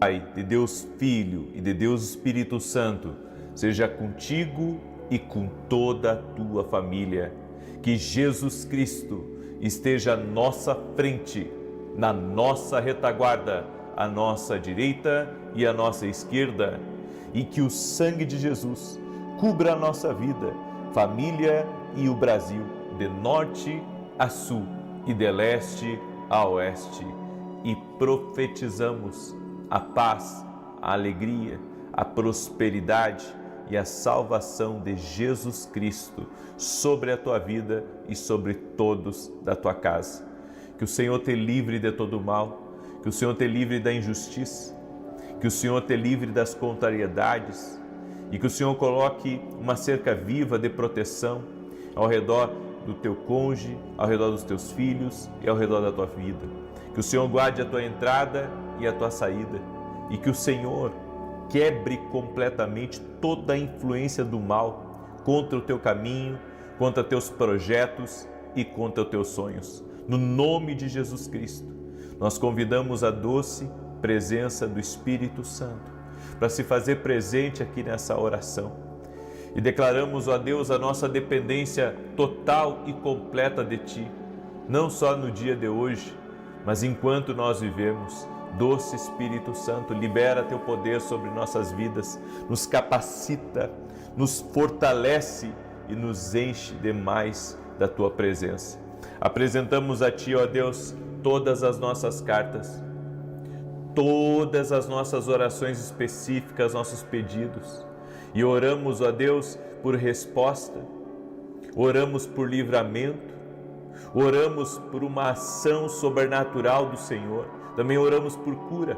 Pai, de Deus Filho e de Deus Espírito Santo, seja contigo e com toda a tua família. Que Jesus Cristo esteja à nossa frente, na nossa retaguarda, à nossa direita e à nossa esquerda, e que o sangue de Jesus cubra a nossa vida, família e o Brasil, de norte a sul e de leste a oeste. E profetizamos a paz, a alegria, a prosperidade e a salvação de Jesus Cristo sobre a tua vida e sobre todos da tua casa. Que o Senhor te livre de todo mal, que o Senhor te livre da injustiça, que o Senhor te livre das contrariedades e que o Senhor coloque uma cerca viva de proteção ao redor do teu cônjuge, ao redor dos teus filhos e ao redor da tua vida. Que o Senhor guarde a tua entrada e a tua saída, e que o Senhor quebre completamente toda a influência do mal contra o teu caminho, contra teus projetos e contra os teus sonhos. No nome de Jesus Cristo, nós convidamos a doce presença do Espírito Santo para se fazer presente aqui nessa oração. E declaramos, ó Deus, a nossa dependência total e completa de Ti, não só no dia de hoje, mas enquanto nós vivemos. Doce Espírito Santo, libera Teu poder sobre nossas vidas, nos capacita, nos fortalece e nos enche demais da Tua presença. Apresentamos a Ti, ó Deus, todas as nossas cartas, todas as nossas orações específicas, nossos pedidos, e oramos, ó Deus, por resposta, oramos por livramento, oramos por uma ação sobrenatural do Senhor. Também oramos por cura.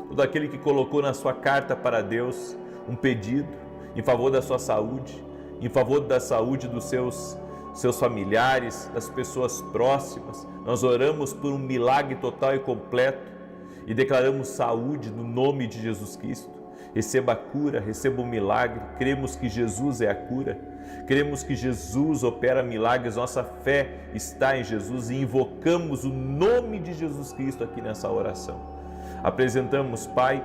Todo aquele que colocou na sua carta para Deus um pedido em favor da sua saúde, em favor da saúde dos seus familiares, das pessoas próximas. Nós oramos por um milagre total e completo e declaramos saúde no nome de Jesus Cristo. Receba a cura, receba o milagre. Cremos que Jesus é a cura. Cremos que Jesus opera milagres, nossa fé está em Jesus e invocamos o nome de Jesus Cristo aqui nessa oração. Apresentamos, Pai,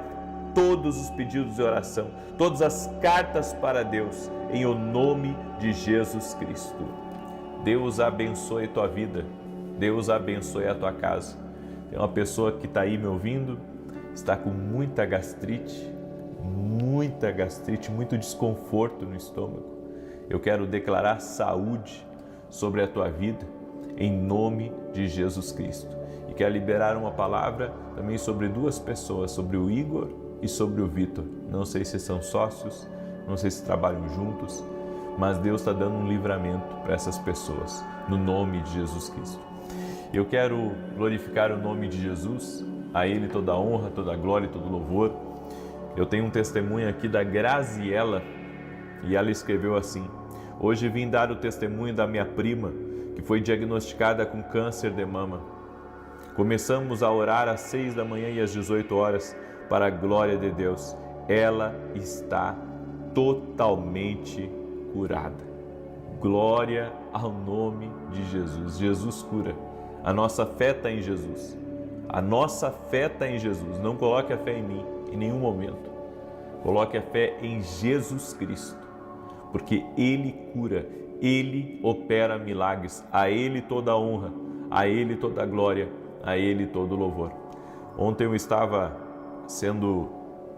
todos os pedidos de oração, todas as cartas para Deus, em o nome de Jesus Cristo. Deus abençoe a tua vida, Deus abençoe a tua casa. Tem uma pessoa que está aí me ouvindo, está com muita gastrite, muito desconforto no estômago. Eu quero declarar saúde sobre a tua vida, em nome de Jesus Cristo. E quero liberar uma palavra também sobre duas pessoas, sobre o Igor e sobre o Vitor. Não sei se são sócios, não sei se trabalham juntos, mas Deus está dando um livramento para essas pessoas, no nome de Jesus Cristo. Eu quero glorificar o nome de Jesus, a Ele toda a honra, toda a glória e todo o louvor. Eu tenho um testemunho aqui da Graziela, e ela escreveu assim: hoje vim dar o testemunho da minha prima, que foi diagnosticada com câncer de mama. Começamos a orar às 6 da manhã e às 18 horas, para a glória de Deus. Ela está totalmente curada. Glória ao nome de Jesus. Jesus cura. A nossa fé está em Jesus. A nossa fé está em Jesus. Não coloque a fé em mim em nenhum momento. Coloque a fé em Jesus Cristo, porque Ele cura, Ele opera milagres, a Ele toda a honra, a Ele toda a glória, a Ele todo o louvor. Ontem eu estava sendo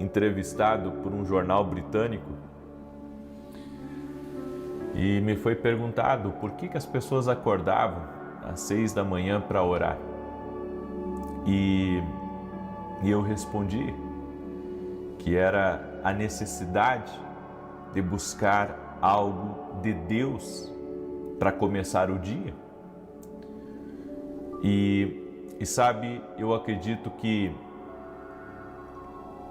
entrevistado por um jornal britânico e me foi perguntado por que as pessoas acordavam às 6 da manhã para orar. E eu respondi que era a necessidade de buscar algo de Deus para começar o dia. E sabe, eu acredito que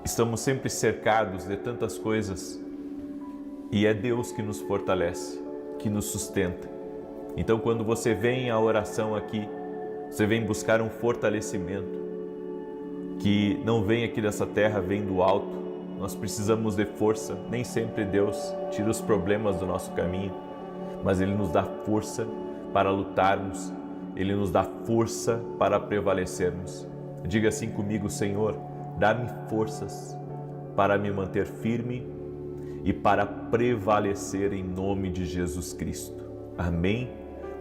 estamos sempre cercados de tantas coisas e é Deus que nos fortalece, que nos sustenta. Então, quando você vem à oração aqui, você vem buscar um fortalecimento que não vem aqui dessa terra, vem do alto. Nós precisamos de força. Nem sempre Deus tira os problemas do nosso caminho, mas Ele nos dá força para lutarmos, Ele nos dá força para prevalecermos. Diga assim comigo: Senhor, dá-me forças para me manter firme e para prevalecer em nome de Jesus Cristo. Amém?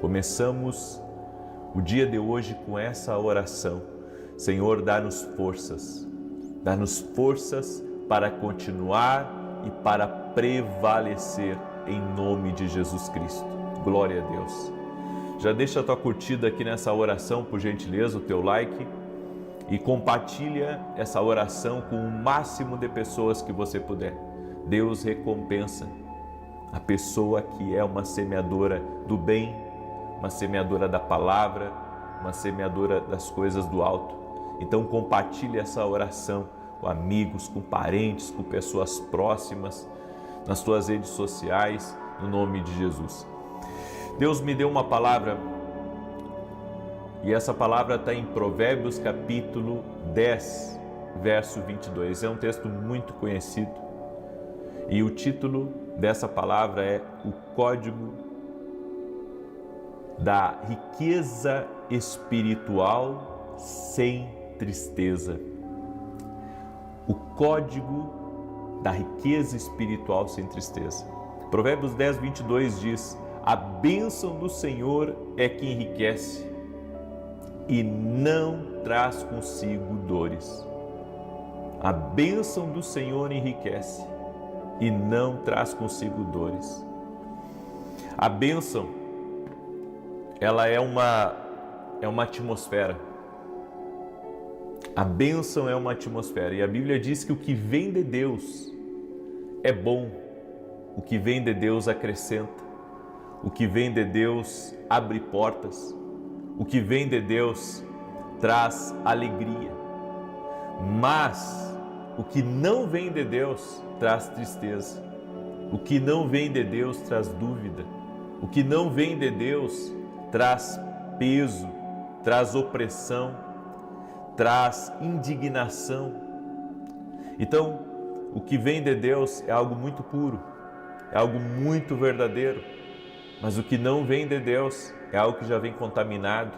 Começamos o dia de hoje com essa oração. Senhor, dá-nos forças para continuar e para prevalecer em nome de Jesus Cristo. Glória a Deus. Já deixa a tua curtida aqui nessa oração, por gentileza, o teu like, e compartilha essa oração com o máximo de pessoas que você puder. Deus recompensa a pessoa que é uma semeadora do bem, uma semeadora da palavra, uma semeadora das coisas do alto. Então compartilhe essa oração com amigos, com parentes, com pessoas próximas, nas tuas redes sociais, no nome de Jesus. Deus me deu uma palavra, e essa palavra está em Provérbios capítulo 10, verso 22. É um texto muito conhecido, e o título dessa palavra é o código da riqueza espiritual sem tristeza. O código da riqueza espiritual sem tristeza. Provérbios 10, 22 diz: a bênção do Senhor é que enriquece e não traz consigo dores. A bênção do Senhor enriquece e não traz consigo dores. A bênção, ela é uma atmosfera. A bênção é uma atmosfera, e a Bíblia diz que o que vem de Deus é bom, o que vem de Deus acrescenta, o que vem de Deus abre portas, o que vem de Deus traz alegria. Mas o que não vem de Deus traz tristeza, o que não vem de Deus traz dúvida, o que não vem de Deus traz peso, traz opressão, traz indignação. Então, o que vem de Deus é algo muito puro, é algo muito verdadeiro, mas o que não vem de Deus é algo que já vem contaminado,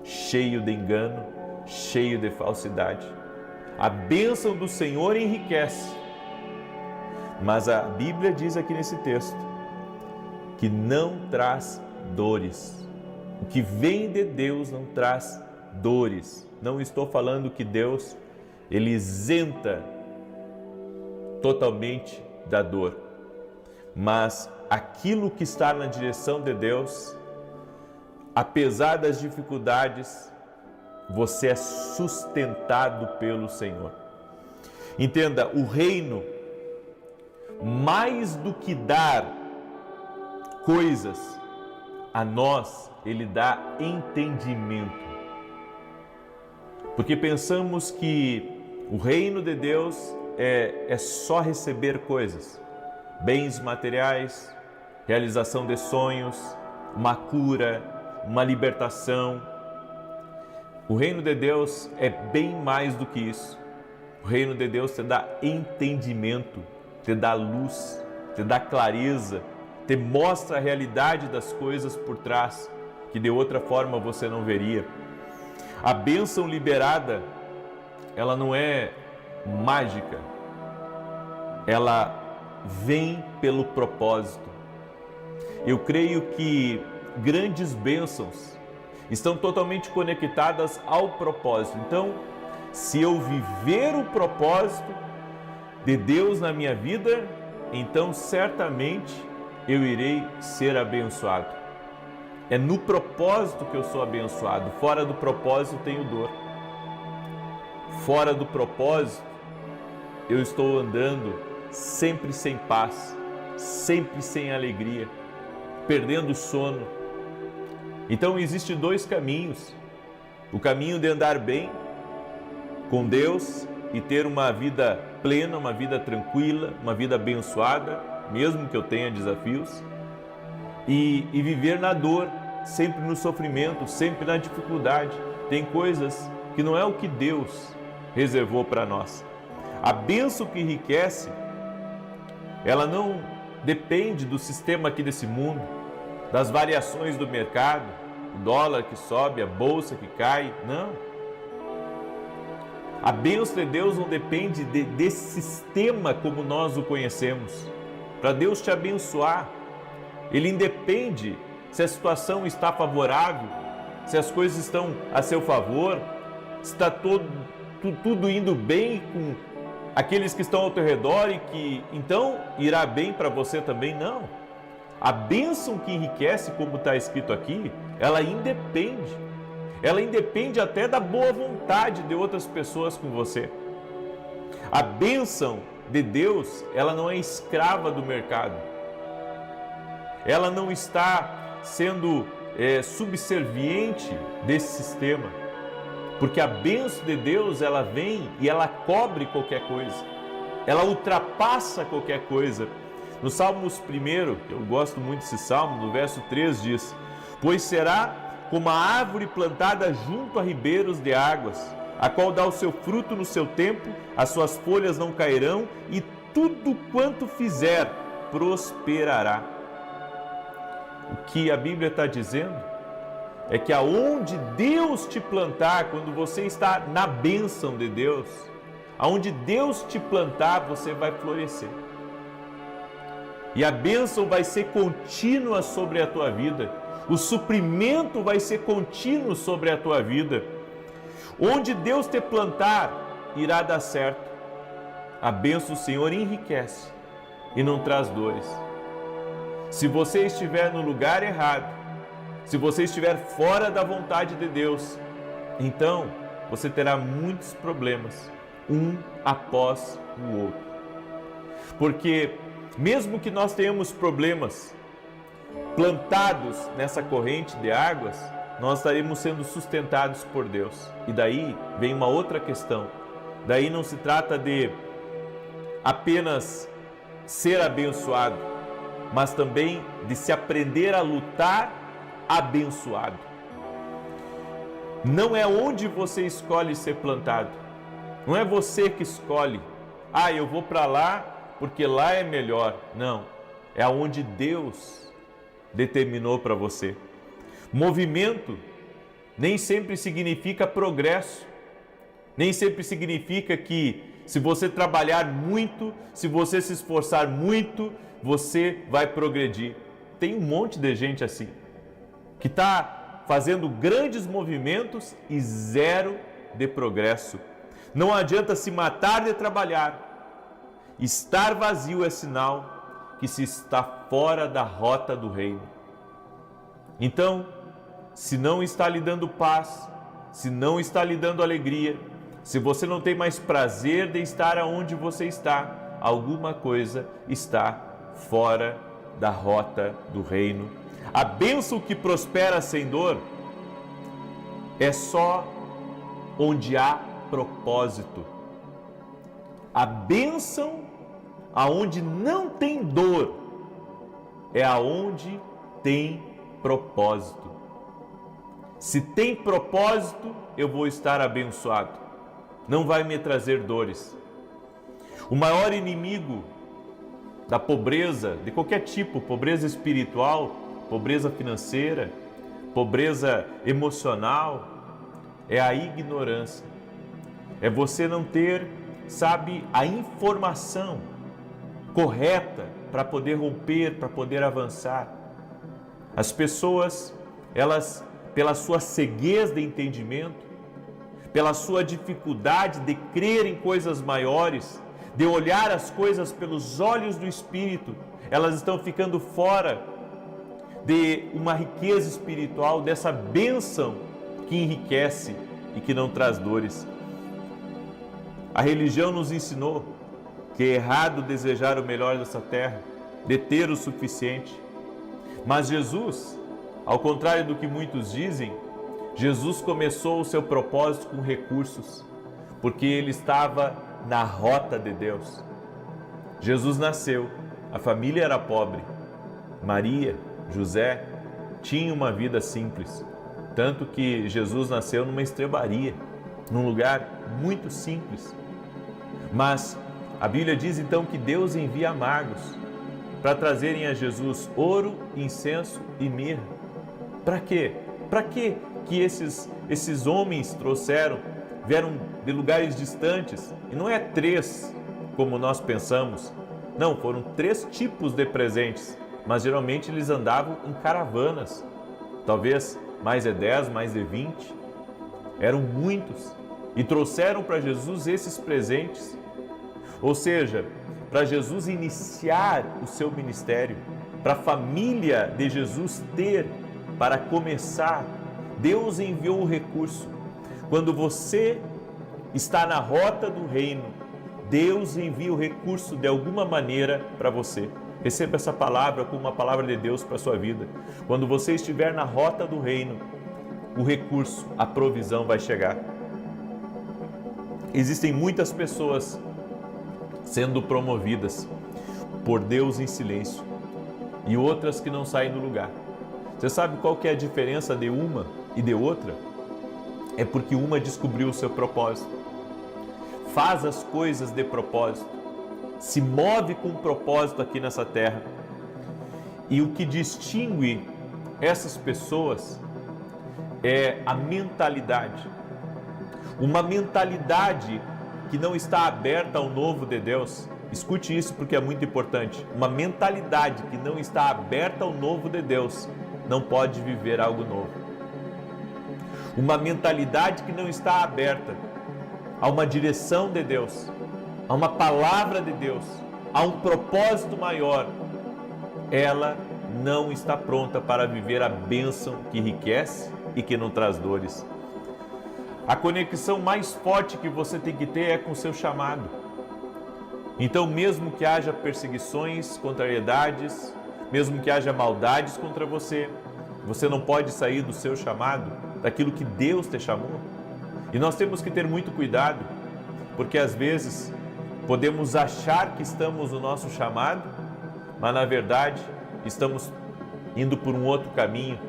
cheio de engano, cheio de falsidade. A bênção do Senhor enriquece, mas a Bíblia diz aqui nesse texto que não traz dores. O que vem de Deus não traz dores. Não estou falando que Deus, ele isenta totalmente da dor, mas aquilo que está na direção de Deus, apesar das dificuldades, você é sustentado pelo Senhor. Entenda, o reino, mais do que dar coisas a nós, ele dá entendimento. Porque pensamos que o reino de Deus é só receber coisas, bens materiais, realização de sonhos, uma cura, uma libertação. O reino de Deus é bem mais do que isso. O reino de Deus te dá entendimento, te dá luz, te dá clareza, te mostra a realidade das coisas por trás, que de outra forma você não veria. A bênção liberada, ela não é mágica, ela vem pelo propósito. Eu creio que grandes bênçãos estão totalmente conectadas ao propósito. Então, se eu viver o propósito de Deus na minha vida, então certamente eu irei ser abençoado. É no propósito que eu sou abençoado. Fora do propósito tenho dor. Fora do propósito eu estou andando sempre sem paz, sempre sem alegria, perdendo o sono. Então existem dois caminhos: o caminho de andar bem com Deus e ter uma vida plena, uma vida tranquila, uma vida abençoada, mesmo que eu tenha desafios, e viver na dor, sempre no sofrimento, sempre na dificuldade. Tem coisas que não é o que Deus reservou para nós. A bênção que enriquece, ela não depende do sistema aqui desse mundo, das variações do mercado, o dólar que sobe, a bolsa que cai, não. A bênção de Deus não depende desse sistema como nós o conhecemos. Para Deus te abençoar, Ele independe se a situação está favorável, se as coisas estão a seu favor, se está tudo indo bem com aqueles que estão ao teu redor e que então irá bem para você também. Não. A bênção que enriquece, como está escrito aqui, ela independe. Ela independe até da boa vontade de outras pessoas com você. A bênção de Deus, ela não é escrava do mercado. Ela não está sendo subserviente desse sistema. Porque a bênção de Deus, ela vem e ela cobre qualquer coisa. Ela ultrapassa qualquer coisa. No Salmos 1, eu gosto muito desse salmo, no verso 3 diz: pois será como a árvore plantada junto a ribeiros de águas, a qual dá o seu fruto no seu tempo, as suas folhas não cairão, e tudo quanto fizer prosperará. O que a Bíblia está dizendo é que aonde Deus te plantar, quando você está na bênção de Deus, aonde Deus te plantar, você vai florescer. E a bênção vai ser contínua sobre a tua vida. O suprimento vai ser contínuo sobre a tua vida. Onde Deus te plantar, irá dar certo. A bênção do Senhor enriquece e não traz dores. Se você estiver no lugar errado, se você estiver fora da vontade de Deus, então você terá muitos problemas, um após o outro. Porque mesmo que nós tenhamos problemas plantados nessa corrente de águas, nós estaremos sendo sustentados por Deus. E daí vem uma outra questão. Daí não se trata de apenas ser abençoado, mas também de se aprender a lutar abençoado. Não é onde você escolhe ser plantado. Não é você que escolhe. Eu vou para lá porque lá é melhor. Não. É aonde Deus determinou para você. Movimento nem sempre significa progresso. Nem sempre significa que se você trabalhar muito, se você se esforçar muito, você vai progredir. Tem um monte de gente assim, que está fazendo grandes movimentos e zero de progresso. Não adianta se matar de trabalhar. Estar vazio é sinal que se está fora da rota do reino. Então, se não está lhe dando paz, se não está lhe dando alegria, se você não tem mais prazer de estar aonde você está, alguma coisa está fora da rota do reino. A bênção que prospera sem dor é só onde há propósito. A bênção aonde não tem dor é aonde tem propósito. Se tem propósito, eu vou estar abençoado. Não vai me trazer dores. O maior inimigo da pobreza, de qualquer tipo, pobreza espiritual, pobreza financeira, pobreza emocional, é a ignorância. É você não ter, a informação correta para poder romper, para poder avançar. As pessoas, elas, pela sua ceguez de entendimento, pela sua dificuldade de crer em coisas maiores, de olhar as coisas pelos olhos do Espírito, elas estão ficando fora de uma riqueza espiritual, dessa bênção que enriquece e que não traz dores. A religião nos ensinou que é errado desejar o melhor dessa terra, de ter o suficiente. Mas Jesus, ao contrário do que muitos dizem, Jesus começou o seu propósito com recursos, porque ele estava na rota de Deus. Jesus nasceu, a família era pobre. Maria, José, tinham uma vida simples, tanto que Jesus nasceu numa estrebaria, num lugar muito simples. Mas a Bíblia diz então que Deus envia magos para trazerem a Jesus ouro, incenso e mirra. Para quê? Para quê que esses homens trouxeram vieram de lugares distantes. E não é 3, como nós pensamos. Não, foram 3 tipos de presentes. Mas geralmente eles andavam em caravanas. Talvez mais de 10, mais de 20. Eram muitos. E trouxeram para Jesus esses presentes. Ou seja, para Jesus iniciar o seu ministério, para a família de Jesus ter, para começar, Deus enviou o recurso. Quando você está na rota do reino, Deus envia o recurso de alguma maneira para você. Receba essa palavra como uma palavra de Deus para a sua vida. Quando você estiver na rota do reino, o recurso, a provisão vai chegar. Existem muitas pessoas sendo promovidas por Deus em silêncio e outras que não saem do lugar. Você sabe qual que é a diferença de uma e de outra? É porque uma descobriu o seu propósito, faz as coisas de propósito, se move com propósito aqui nessa terra. E o que distingue essas pessoas é a mentalidade. Uma mentalidade que não está aberta ao novo de Deus. Escute isso porque é muito importante. Uma mentalidade que não está aberta ao novo de Deus não pode viver algo novo. Uma mentalidade que não está aberta a uma direção de Deus, a uma palavra de Deus, a um propósito maior, ela não está pronta para viver a bênção que enriquece e que não traz dores. A conexão mais forte que você tem que ter é com o seu chamado. Então, mesmo que haja perseguições, contrariedades, mesmo que haja maldades contra você, você não pode sair do seu chamado, daquilo que Deus te chamou. E nós temos que ter muito cuidado, porque às vezes podemos achar que estamos no nosso chamado, mas na verdade estamos indo por um outro caminho,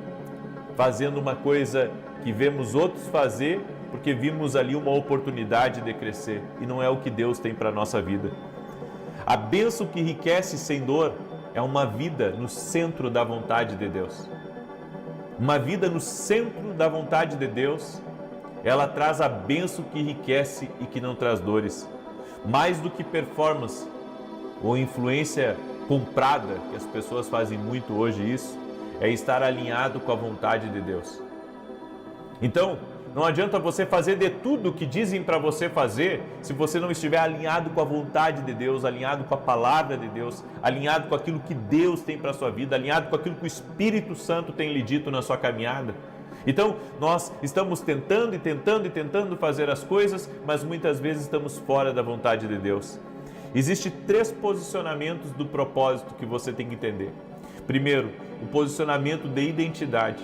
fazendo uma coisa que vemos outros fazer, porque vimos ali uma oportunidade de crescer, e não é o que Deus tem para a nossa vida. A bênção que enriquece sem dor é uma vida no centro da vontade de Deus. Uma vida no centro da vontade de Deus, ela traz a bênção que enriquece e que não traz dores. Mais do que performance ou influência comprada, que as pessoas fazem muito hoje isso, é estar alinhado com a vontade de Deus. Então, não adianta você fazer de tudo o que dizem para você fazer se você não estiver alinhado com a vontade de Deus, alinhado com a palavra de Deus, alinhado com aquilo que Deus tem para a sua vida, alinhado com aquilo que o Espírito Santo tem lhe dito na sua caminhada. Então, nós estamos tentando fazer as coisas, mas muitas vezes estamos fora da vontade de Deus. Existem 3 posicionamentos do propósito que você tem que entender. Primeiro, o posicionamento de identidade.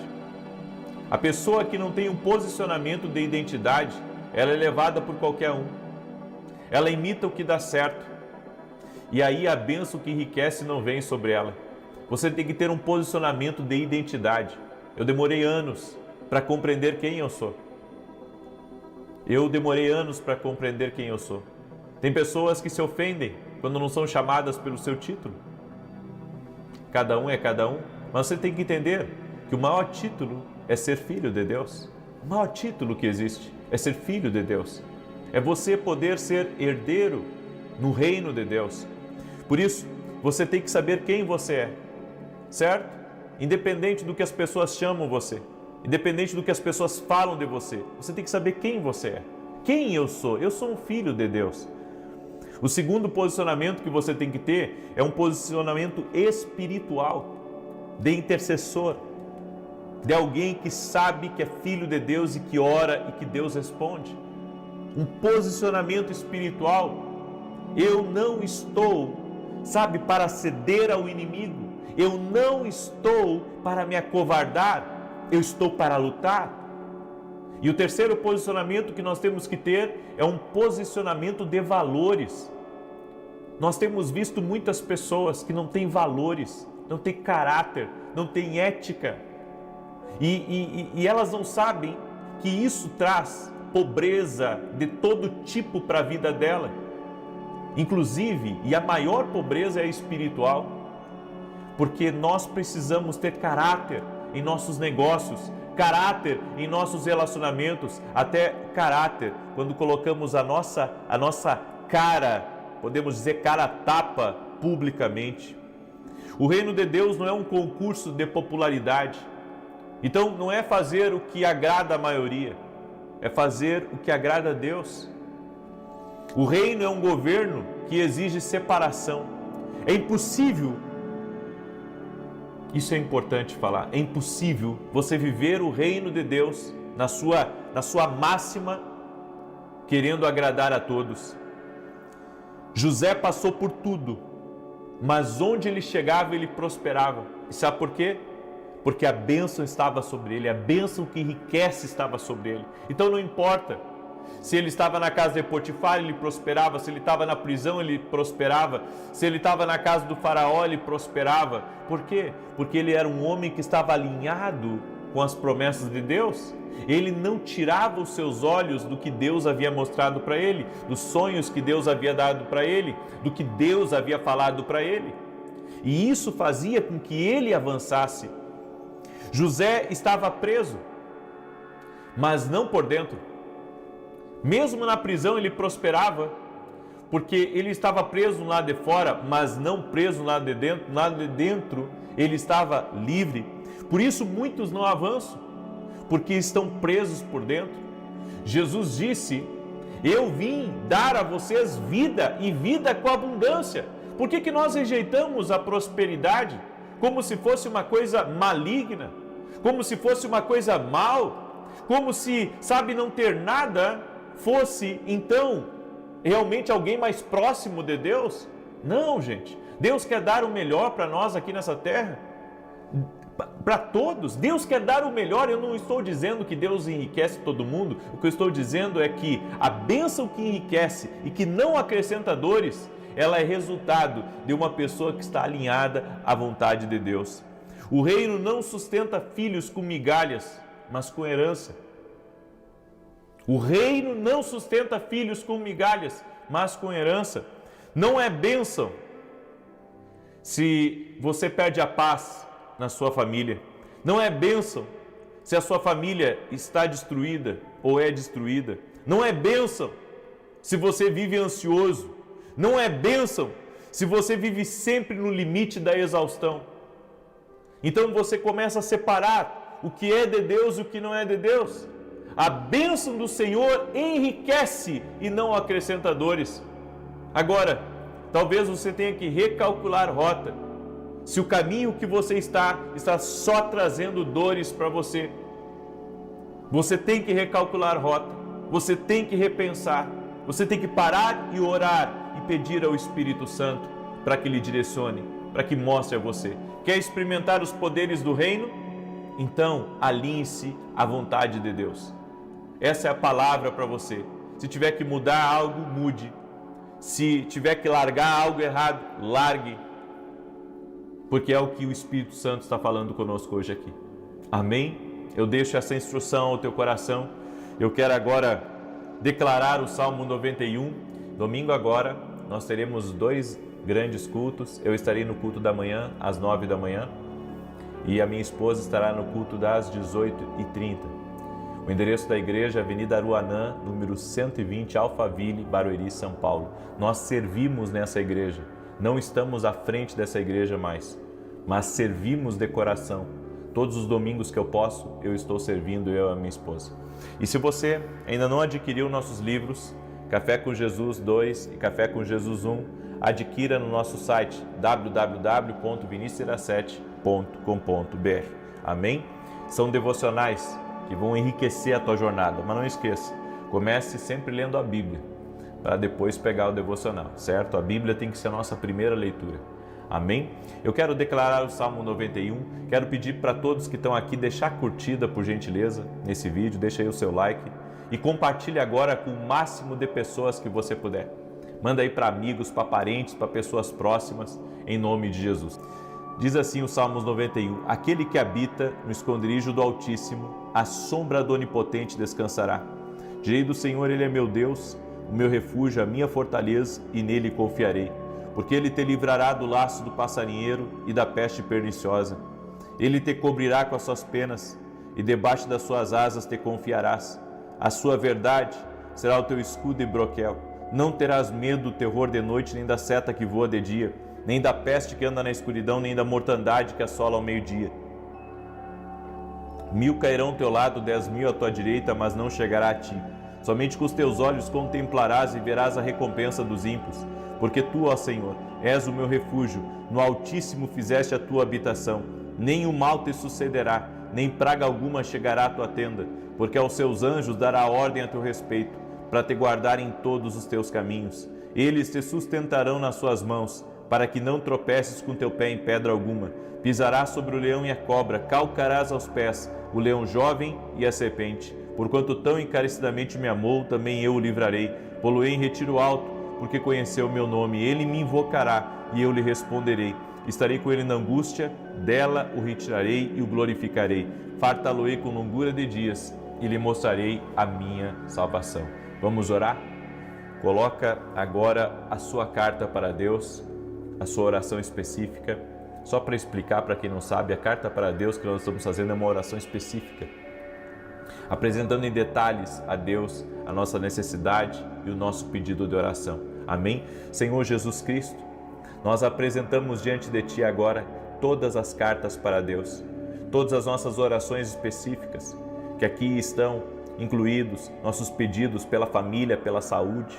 A pessoa que não tem um posicionamento de identidade, ela é levada por qualquer um. Ela imita o que dá certo. E aí a bênção que enriquece não vem sobre ela. Você tem que ter um posicionamento de identidade. Eu demorei anos para compreender quem eu sou. Eu demorei anos para compreender quem eu sou. Tem pessoas que se ofendem quando não são chamadas pelo seu título. Cada um é cada um. Mas você tem que entender que o maior título é ser filho de Deus. O maior título que existe é ser filho de Deus. É você poder ser herdeiro no reino de Deus. Por isso, você tem que saber quem você é, certo? Independente do que as pessoas chamam você, independente do que as pessoas falam de você, você tem que saber quem você é. Quem eu sou? Eu sou um filho de Deus. O segundo posicionamento que você tem que ter é um posicionamento espiritual, de intercessor, de alguém que sabe que é filho de Deus e que ora e que Deus responde. Um posicionamento espiritual. Eu não estou, para ceder ao inimigo. Eu não estou para me acovardar. Eu estou para lutar. E o terceiro posicionamento que nós temos que ter é um posicionamento de valores. Nós temos visto muitas pessoas que não têm valores, não têm caráter, não têm ética. E elas não sabem que isso traz pobreza de todo tipo para a vida dela. Inclusive, e a maior pobreza é espiritual, porque nós precisamos ter caráter em nossos negócios, caráter em nossos relacionamentos, até caráter quando colocamos a nossa cara, podemos dizer cara a tapa, publicamente. O reino de Deus não é um concurso de popularidade. Então não é fazer o que agrada a maioria, é fazer o que agrada a Deus. O reino é um governo que exige separação. É impossível, isso é importante falar, é impossível você viver o reino de Deus na sua máxima, querendo agradar a todos. José passou por tudo, mas onde ele chegava, ele prosperava. E sabe por quê? Porque a bênção estava sobre ele, a bênção que enriquece estava sobre ele. Então não importa se ele estava na casa de Potifar, ele prosperava. Se ele estava na prisão, ele prosperava. Se ele estava na casa do faraó, ele prosperava. Por quê? Porque ele era um homem que estava alinhado com as promessas de Deus. Ele não tirava os seus olhos do que Deus havia mostrado para ele, dos sonhos que Deus havia dado para ele, do que Deus havia falado para ele. E isso fazia com que ele avançasse. José estava preso, mas não por dentro. Mesmo na prisão ele prosperava, porque ele estava preso no lado de fora, mas não preso no lado de dentro. No lado de dentro ele estava livre. Por isso muitos não avançam, porque estão presos por dentro. Jesus disse: eu vim dar a vocês vida e vida com abundância. Por que nós rejeitamos a prosperidade como se fosse uma coisa maligna, como se fosse uma coisa mal, como se, não ter nada fosse, então, realmente alguém mais próximo de Deus? Não, gente. Deus quer dar o melhor para nós aqui nessa terra, para todos. Deus quer dar o melhor. Eu não estou dizendo que Deus enriquece todo mundo. O que eu estou dizendo é que a bênção que enriquece e que não acrescenta dores, ela é resultado de uma pessoa que está alinhada à vontade de Deus. O reino não sustenta filhos com migalhas, mas com herança. O reino não sustenta filhos com migalhas, mas com herança. Não é bênção se você perde a paz na sua família. Não é bênção se a sua família está destruída ou é destruída. Não é bênção se você vive ansioso. Não é bênção se você vive sempre no limite da exaustão. Então você começa a separar o que é de Deus e o que não é de Deus. A bênção do Senhor enriquece e não acrescenta dores. Agora, talvez você tenha que recalcular rota. Se o caminho que você está só trazendo dores para você, você tem que recalcular rota. Você tem que repensar. Você tem que parar e orar e pedir ao Espírito Santo para que lhe direcione, para que mostre a você. Quer experimentar os poderes do reino? Então, alinhe-se à vontade de Deus. Essa é a palavra para você. Se tiver que mudar algo, mude. Se tiver que largar algo errado, largue. Porque é o que o Espírito Santo está falando conosco hoje aqui. Amém? Eu deixo essa instrução ao teu coração. Eu quero agora declarar o Salmo 91. Domingo agora, nós teremos 2 grandes cultos. Eu estarei no culto da manhã, às 9 da manhã. E a minha esposa estará no culto das 18h30. O endereço da igreja é Avenida Aruanã, número 120, Alphaville, Barueri, São Paulo. Nós servimos nessa igreja. Não estamos à frente dessa igreja mais, mas servimos de coração. Todos os domingos que eu posso, eu estou servindo, eu e a minha esposa. E se você ainda não adquiriu nossos livros, Café com Jesus 2 e Café com Jesus 1, adquira no nosso site www.vinicius17.com.br. Amém? São devocionais que vão enriquecer a tua jornada, mas não esqueça, comece sempre lendo a Bíblia, para depois pegar o devocional, certo? A Bíblia tem que ser a nossa primeira leitura. Amém? Eu quero declarar o Salmo 91, quero pedir para todos que estão aqui deixar curtida, por gentileza, nesse vídeo, deixa aí o seu like e compartilhe agora com o máximo de pessoas que você puder. Manda aí para amigos, para parentes, para pessoas próximas, em nome de Jesus. Diz assim o Salmos 91, aquele que habita no esconderijo do Altíssimo, à sombra do Onipotente descansará. Direi do Senhor, Ele é meu Deus, o meu refúgio, a minha fortaleza, e nele confiarei. Porque Ele te livrará do laço do passarinheiro e da peste perniciosa. Ele te cobrirá com as suas penas, e debaixo das suas asas te confiarás. A sua verdade será o teu escudo e broquel. Não terás medo do terror de noite, nem da seta que voa de dia, nem da peste que anda na escuridão, nem da mortandade que assola ao meio-dia. 1000 cairão ao teu lado, 10.000 à tua direita, mas não chegará a ti. Somente com os teus olhos contemplarás e verás a recompensa dos ímpios. Porque tu, ó Senhor, és o meu refúgio, no Altíssimo fizeste a tua habitação. Nem o mal te sucederá, nem praga alguma chegará à tua tenda, porque aos seus anjos dará ordem a teu respeito, para te guardar em todos os teus caminhos. Eles te sustentarão nas suas mãos, para que não tropeces com teu pé em pedra alguma. Pisarás sobre o leão e a cobra, calcarás aos pés o leão jovem e a serpente. Porquanto tão encarecidamente me amou, também eu o livrarei. Pô-lo-ei em retiro alto, porque conheceu o meu nome. Ele me invocará e eu lhe responderei. Estarei com ele na angústia, dela o retirarei e o glorificarei. Fartá-lo-ei com longura de dias e lhe mostrarei a minha salvação. Vamos orar? Coloca agora a sua carta para Deus, a sua oração específica. Só para explicar para quem não sabe, a carta para Deus que nós estamos fazendo é uma oração específica, apresentando em detalhes a Deus a nossa necessidade e o nosso pedido de oração. Amém? Senhor Jesus Cristo, nós apresentamos diante de Ti agora todas as cartas para Deus, todas as nossas orações específicas, que aqui estão incluídos nossos pedidos pela família, pela saúde,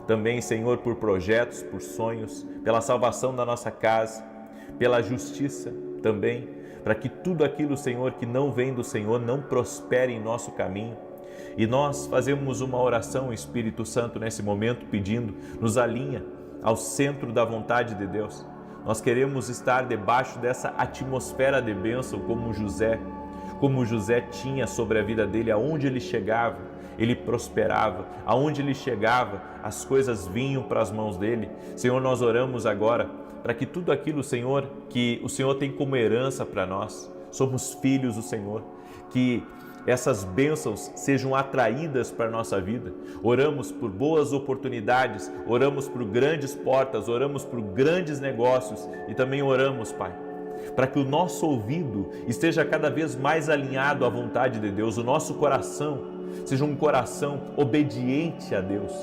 também, Senhor, por projetos, por sonhos, pela salvação da nossa casa, pela justiça também, para que tudo aquilo, Senhor, que não vem do Senhor, não prospere em nosso caminho. E nós fazemos uma oração, Espírito Santo, nesse momento, pedindo, nos alinha ao centro da vontade de Deus. Nós queremos estar debaixo dessa atmosfera de bênção, como José tinha sobre a vida dele. Aonde ele chegava, ele prosperava. Aonde ele chegava, as coisas vinham para as mãos dele. Senhor, nós oramos agora para que tudo aquilo, Senhor, que o Senhor tem como herança para nós, somos filhos do Senhor, que essas bênçãos sejam atraídas para a nossa vida. Oramos por boas oportunidades, oramos por grandes portas, oramos por grandes negócios e também oramos, Pai, para que o nosso ouvido esteja cada vez mais alinhado à vontade de Deus, o nosso coração seja um coração obediente a Deus,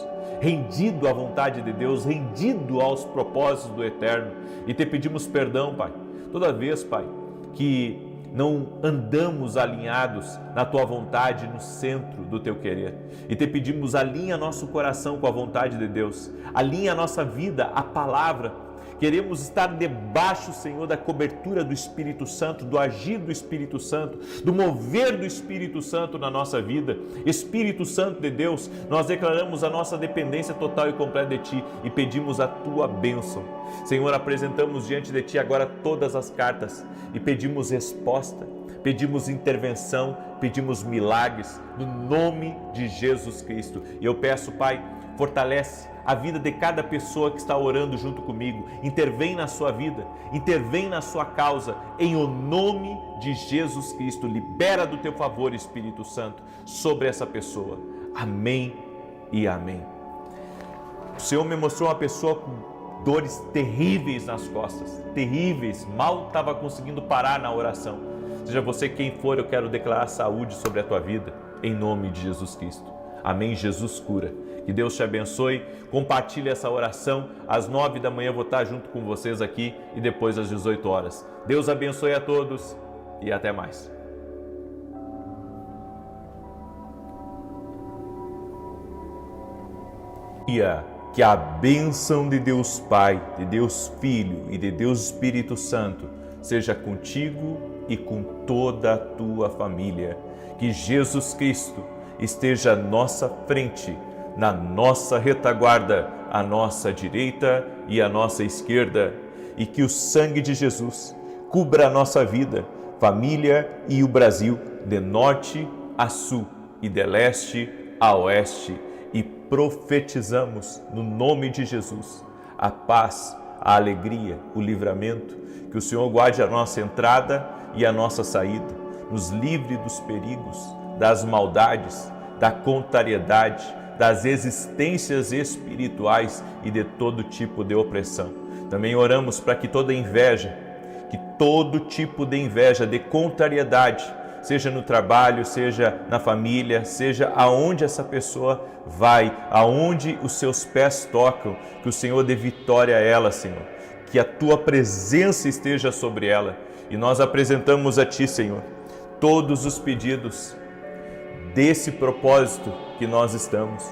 rendido à vontade de Deus, rendido aos propósitos do Eterno. E te pedimos perdão, Pai, toda vez, Pai, que não andamos alinhados na Tua vontade, no centro do Teu querer. E te pedimos, alinha nosso coração com a vontade de Deus, alinha a nossa vida, a palavra. Queremos estar debaixo, Senhor, da cobertura do Espírito Santo, do agir do Espírito Santo, do mover do Espírito Santo na nossa vida. Espírito Santo de Deus, nós declaramos a nossa dependência total e completa de Ti e pedimos a Tua bênção. Senhor, apresentamos diante de Ti agora todas as cartas e pedimos resposta, pedimos intervenção, pedimos milagres, no nome de Jesus Cristo. E eu peço, Pai, fortalece a vida de cada pessoa que está orando junto comigo, intervém na sua vida, intervém na sua causa, em o nome de Jesus Cristo. Libera do Teu favor, Espírito Santo, sobre essa pessoa. Amém e amém. O Senhor me mostrou uma pessoa com dores terríveis nas costas, terríveis, mal estava conseguindo parar na oração. Seja você quem for, eu quero declarar saúde sobre a tua vida, em nome de Jesus Cristo. Amém. Jesus cura. Que Deus te abençoe. Compartilhe essa oração. Às 9 da manhã eu vou estar junto com vocês aqui e depois às 18 horas. Deus abençoe a todos e até mais. Que a bênção de Deus Pai, de Deus Filho e de Deus Espírito Santo seja contigo e com toda a tua família. Que Jesus Cristo esteja à nossa frente, na nossa retaguarda, à nossa direita e à nossa esquerda, e que o sangue de Jesus cubra a nossa vida, família e o Brasil, de norte a sul e de leste a oeste, e profetizamos no nome de Jesus a paz, a alegria, o livramento, que o Senhor guarde a nossa entrada e a nossa saída, nos livre dos perigos, das maldades, da contrariedade, das existências espirituais e de todo tipo de opressão. Também oramos para que toda inveja, que todo tipo de inveja, de contrariedade, seja no trabalho, seja na família, seja aonde essa pessoa vai, aonde os seus pés tocam, que o Senhor dê vitória a ela, Senhor, que a tua presença esteja sobre ela. E nós apresentamos a ti, Senhor, todos os pedidos desse propósito que nós estamos.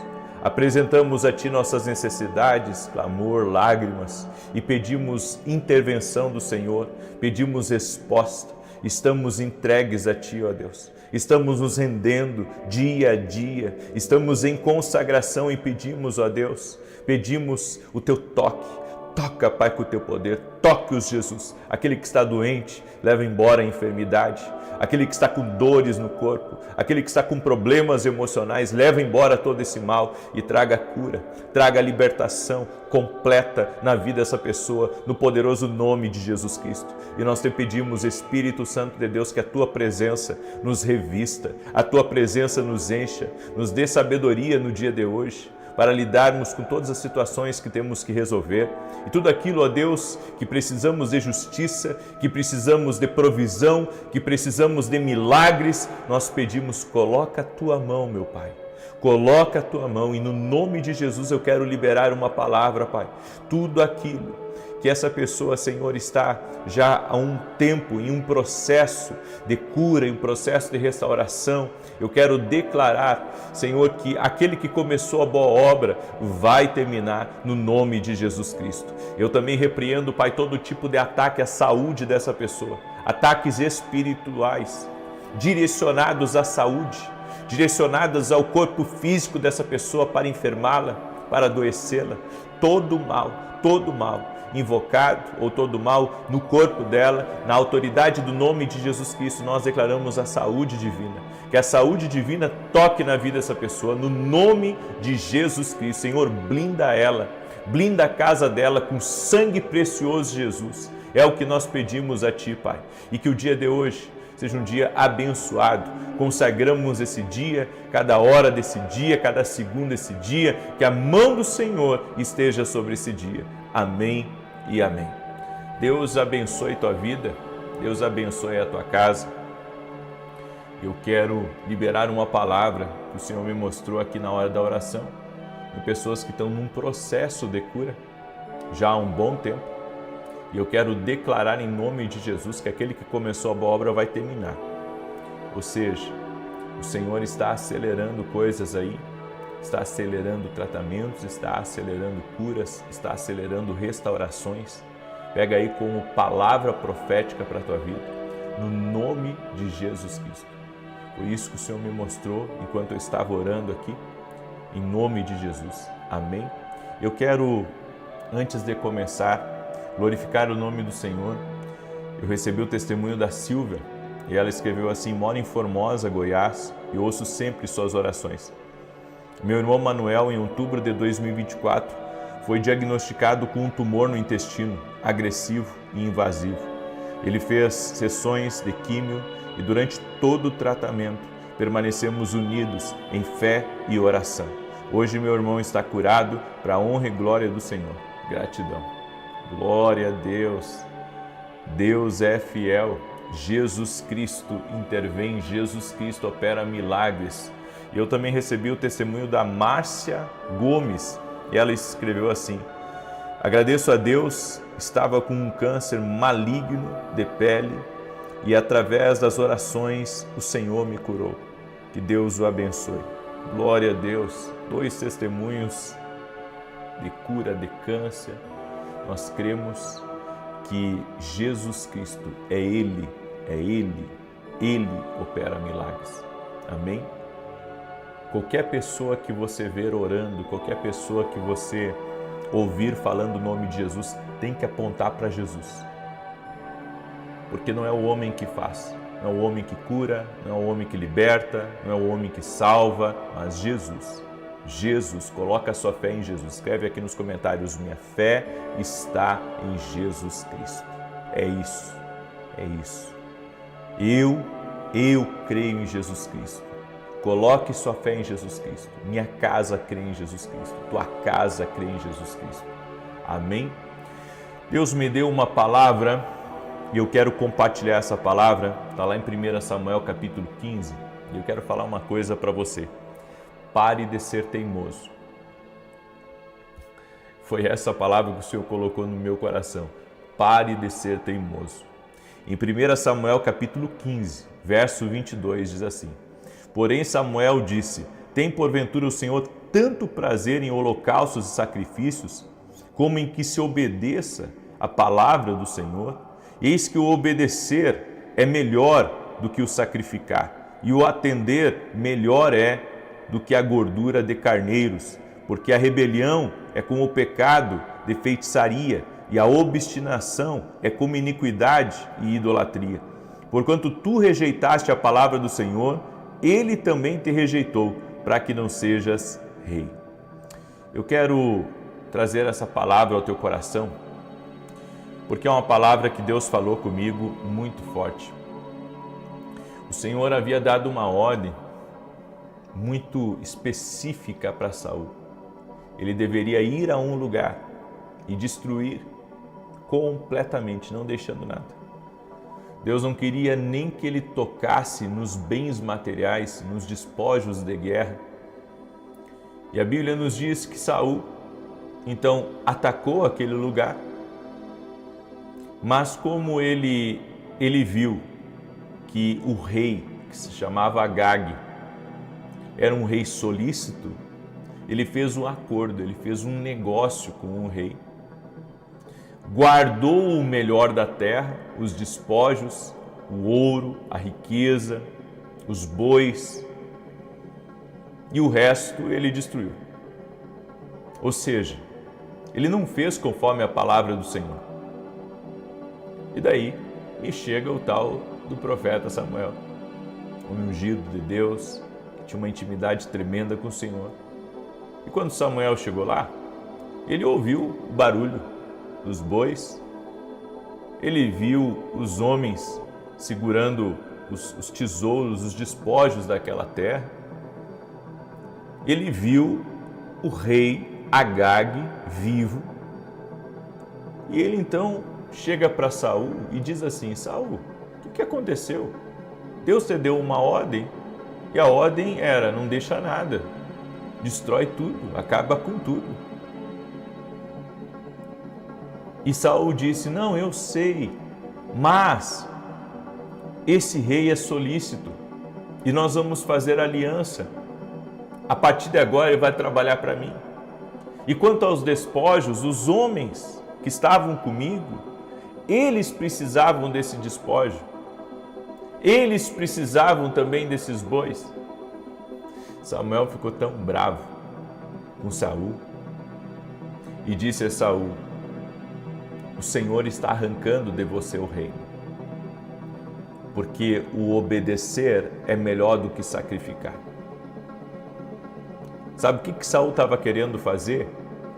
Apresentamos a ti nossas necessidades, clamor, lágrimas e pedimos intervenção do Senhor, pedimos resposta. Estamos entregues a ti, ó Deus. Estamos nos rendendo dia a dia, estamos em consagração e pedimos, ó Deus, pedimos o teu toque. Toca, Pai, com o teu poder, toque-os, Jesus. Aquele que está doente, leva embora a enfermidade. Aquele que está com dores no corpo, aquele que está com problemas emocionais, leva embora todo esse mal e traga cura, traga libertação completa na vida dessa pessoa, no poderoso nome de Jesus Cristo. E nós te pedimos, Espírito Santo de Deus, que a tua presença nos revista, a tua presença nos encha, nos dê sabedoria no dia de hoje, para lidarmos com todas as situações que temos que resolver e tudo aquilo, ó Deus, que precisamos de justiça, que precisamos de provisão, que precisamos de milagres, nós pedimos, coloca a tua mão, meu Pai. Coloca a tua mão e no nome de Jesus eu quero liberar uma palavra, Pai. Tudo aquilo que essa pessoa, Senhor, está já há um tempo em um processo de cura, em um processo de restauração. Eu quero declarar, Senhor, que aquele que começou a boa obra vai terminar no nome de Jesus Cristo. Eu também repreendo, Pai, todo tipo de ataque à saúde dessa pessoa, ataques espirituais direcionados à saúde, direcionados ao corpo físico dessa pessoa para enfermá-la, para adoecê-la. Todo mal invocado ou todo mal no corpo dela, na autoridade do nome de Jesus Cristo, nós declaramos a saúde divina. Que a saúde divina toque na vida dessa pessoa, no nome de Jesus Cristo. Senhor, blinda ela, blinda a casa dela com sangue precioso de Jesus. É o que nós pedimos a Ti, Pai. E que o dia de hoje seja um dia abençoado. Consagramos esse dia, cada hora desse dia, cada segundo desse dia, que a mão do Senhor esteja sobre esse dia. Amém e amém. Deus abençoe tua vida, Deus abençoe a tua casa. Eu quero liberar uma palavra que o Senhor me mostrou aqui na hora da oração, de pessoas que estão num processo de cura já há um bom tempo. E eu quero declarar em nome de Jesus que aquele que começou a boa obra vai terminar. Ou seja, o Senhor está acelerando coisas aí, está acelerando tratamentos, está acelerando curas, está acelerando restaurações. Pega aí como palavra profética para a tua vida, no nome de Jesus Cristo. Foi isso que o Senhor me mostrou enquanto eu estava orando aqui, em nome de Jesus. Amém? Eu quero, antes de começar, glorificar o nome do Senhor. Eu recebi o testemunho da Silvia e ela escreveu assim: moro em Formosa, Goiás, e ouço sempre suas orações. Meu irmão Manuel, em outubro de 2024, foi diagnosticado com um tumor no intestino, agressivo e invasivo. Ele fez sessões de químio e durante todo o tratamento permanecemos unidos em fé e oração. Hoje meu irmão está curado para a honra e glória do Senhor. Gratidão. Glória a Deus. Deus é fiel. Jesus Cristo intervém, Jesus Cristo opera milagres. Eu também recebi o testemunho da Márcia Gomes e ela escreveu assim: agradeço a Deus, estava com um câncer maligno de pele e através das orações o Senhor me curou. Que Deus o abençoe. Glória a Deus. 2 testemunhos de cura de câncer. Nós cremos que Jesus Cristo é Ele opera milagres. Amém? Qualquer pessoa que você ver orando, qualquer pessoa que você ouvir falando o nome de Jesus, tem que apontar para Jesus. Porque não é o homem que faz, não é o homem que cura, não é o homem que liberta, não é o homem que salva, mas Jesus. Jesus, coloca a sua fé em Jesus. Escreve aqui nos comentários: minha fé está em Jesus Cristo. É isso, é isso. Eu creio em Jesus Cristo. Coloque sua fé em Jesus Cristo. Minha casa crê em Jesus Cristo. Tua casa crê em Jesus Cristo. Amém? Deus me deu uma palavra E eu quero compartilhar essa palavra, está lá em 1 Samuel capítulo 15, e eu quero falar uma coisa para você. Pare de ser teimoso. Foi essa palavra que o Senhor colocou no meu coração. Pare de ser teimoso. Em 1 Samuel capítulo 15, verso 22, diz assim: Porém Samuel disse: Tem porventura o Senhor tanto prazer em holocaustos e sacrifícios, como em que se obedeça a palavra do Senhor? Eis que o obedecer é melhor do que o sacrificar, e o atender melhor é do que a gordura de carneiros, porque a rebelião é como o pecado de feitiçaria, e a obstinação é como iniquidade e idolatria. Porquanto tu rejeitaste a palavra do Senhor, Ele também te rejeitou, para que não sejas rei. Eu quero trazer essa palavra ao teu coração, porque é uma palavra que Deus falou comigo muito forte. O Senhor havia dado uma ordem muito específica para Saul. Ele deveria ir a um lugar e destruir completamente, não deixando nada. Deus não queria nem que ele tocasse nos bens materiais, nos despojos de guerra. E a Bíblia nos diz que Saul, então, atacou aquele lugar, mas como ele viu que o rei, que se chamava Agag, era um rei solícito, ele fez um acordo, ele fez um negócio com o rei, guardou o melhor da terra, os despojos, o ouro, a riqueza, os bois, e o resto ele destruiu. Ou seja, ele não fez conforme a palavra do Senhor. E daí me chega o tal do profeta Samuel, um ungido de Deus, que tinha uma intimidade tremenda com o Senhor. E quando Samuel chegou lá, ele ouviu o barulho dos bois, ele viu os homens segurando os tesouros, os despojos daquela terra, ele viu o rei Agag vivo, e ele então chega para Saul e diz assim: Saul, o que aconteceu? Deus te deu uma ordem, e a ordem era: não deixa nada, destrói tudo, acaba com tudo. E Saul disse: não, eu sei, mas esse rei é solícito e nós vamos fazer aliança. A partir de agora ele vai trabalhar para mim. E quanto aos despojos, os homens que estavam comigo, eles precisavam desse despojo. Eles precisavam também desses bois. Samuel ficou tão bravo com Saul e disse a Saul: o Senhor está arrancando de você o reino, porque o obedecer é melhor do que sacrificar. Sabe o que Saul estava querendo fazer?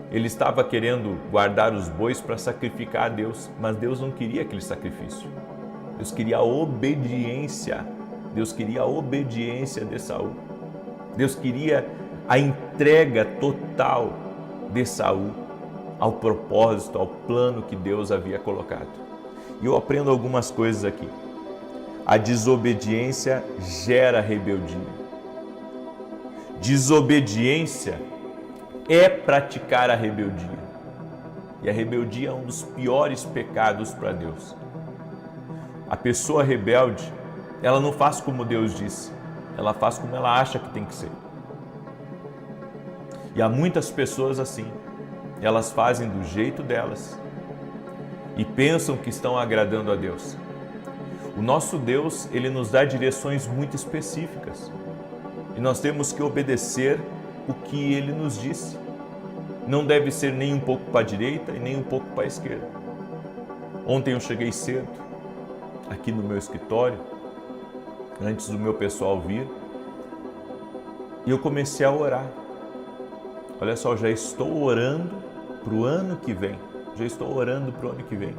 Ele estava querendo guardar os bois para sacrificar a Deus, mas Deus não queria aquele sacrifício. Deus queria a obediência. Deus queria a obediência de Saul. Deus queria a entrega total de Saul ao propósito, ao plano que Deus havia colocado. E eu aprendo algumas coisas aqui. A desobediência gera rebeldia. Desobediência é praticar a rebeldia. E a rebeldia é um dos piores pecados para Deus. A pessoa rebelde, ela não faz como Deus disse, ela faz como ela acha que tem que ser. E há muitas pessoas assim, elas fazem do jeito delas e pensam que estão agradando a Deus. O nosso Deus, ele nos dá direções muito específicas e nós temos que obedecer o que ele nos disse. Não deve ser nem um pouco para a direita e nem um pouco para a esquerda. Ontem eu cheguei cedo aqui no meu escritório, antes do meu pessoal vir, e eu comecei a orar. Olha só, já estou orando para o ano que vem. Já estou orando para o ano que vem.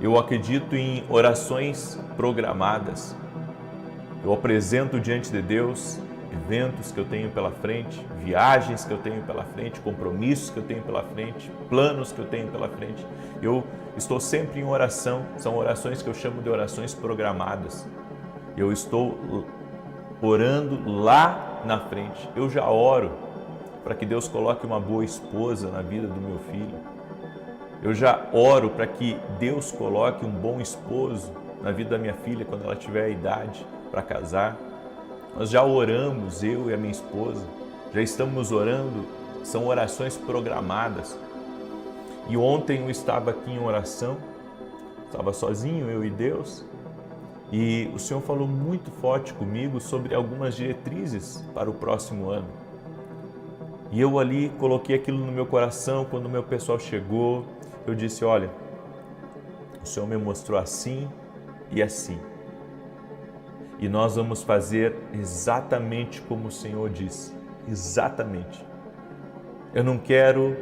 Eu acredito em orações programadas. Eu apresento diante de Deus eventos que eu tenho pela frente, viagens que eu tenho pela frente, compromissos que eu tenho pela frente, planos que eu tenho pela frente. Eu estou sempre em oração, são orações que eu chamo de orações programadas. Eu estou orando lá na frente. Eu já oro para que Deus coloque uma boa esposa na vida do meu filho. Eu já oro para que Deus coloque um bom esposo na vida da minha filha quando ela tiver a idade para casar. Nós já oramos, eu e a minha esposa, já estamos orando, são orações programadas. E ontem eu estava aqui em oração, estava sozinho, eu e Deus, e o Senhor falou muito forte comigo sobre algumas diretrizes para o próximo ano. E eu ali coloquei aquilo no meu coração. Quando o meu pessoal chegou, eu disse: olha, o Senhor me mostrou assim e assim. E nós vamos fazer exatamente como o Senhor disse. Exatamente. Eu não quero,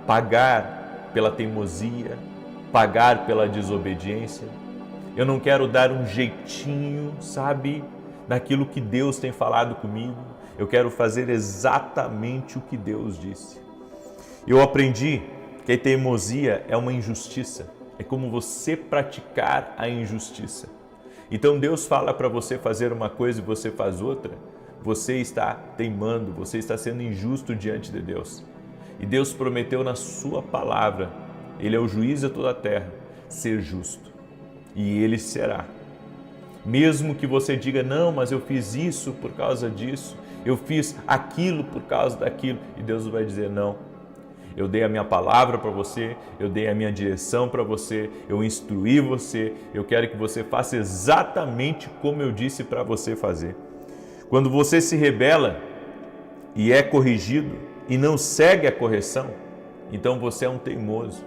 pagar pela teimosia, pagar pela desobediência. Eu não quero dar um jeitinho, naquilo que Deus tem falado comigo. Eu quero fazer exatamente o que Deus disse. Eu aprendi que a teimosia é uma injustiça. É como você praticar a injustiça. Então Deus fala para você fazer uma coisa e você faz outra. Você está teimando, você está sendo injusto diante de Deus. E Deus prometeu na sua palavra, Ele é o juiz de toda a terra, ser justo. E Ele será. Mesmo que você diga: não, mas eu fiz isso por causa disso, eu fiz aquilo por causa daquilo. E Deus vai dizer: não, eu dei a minha palavra para você, eu dei a minha direção para você, eu instruí você, eu quero que você faça exatamente como eu disse para você fazer. Quando você se rebela e é corrigido e não segue a correção, então você é um teimoso.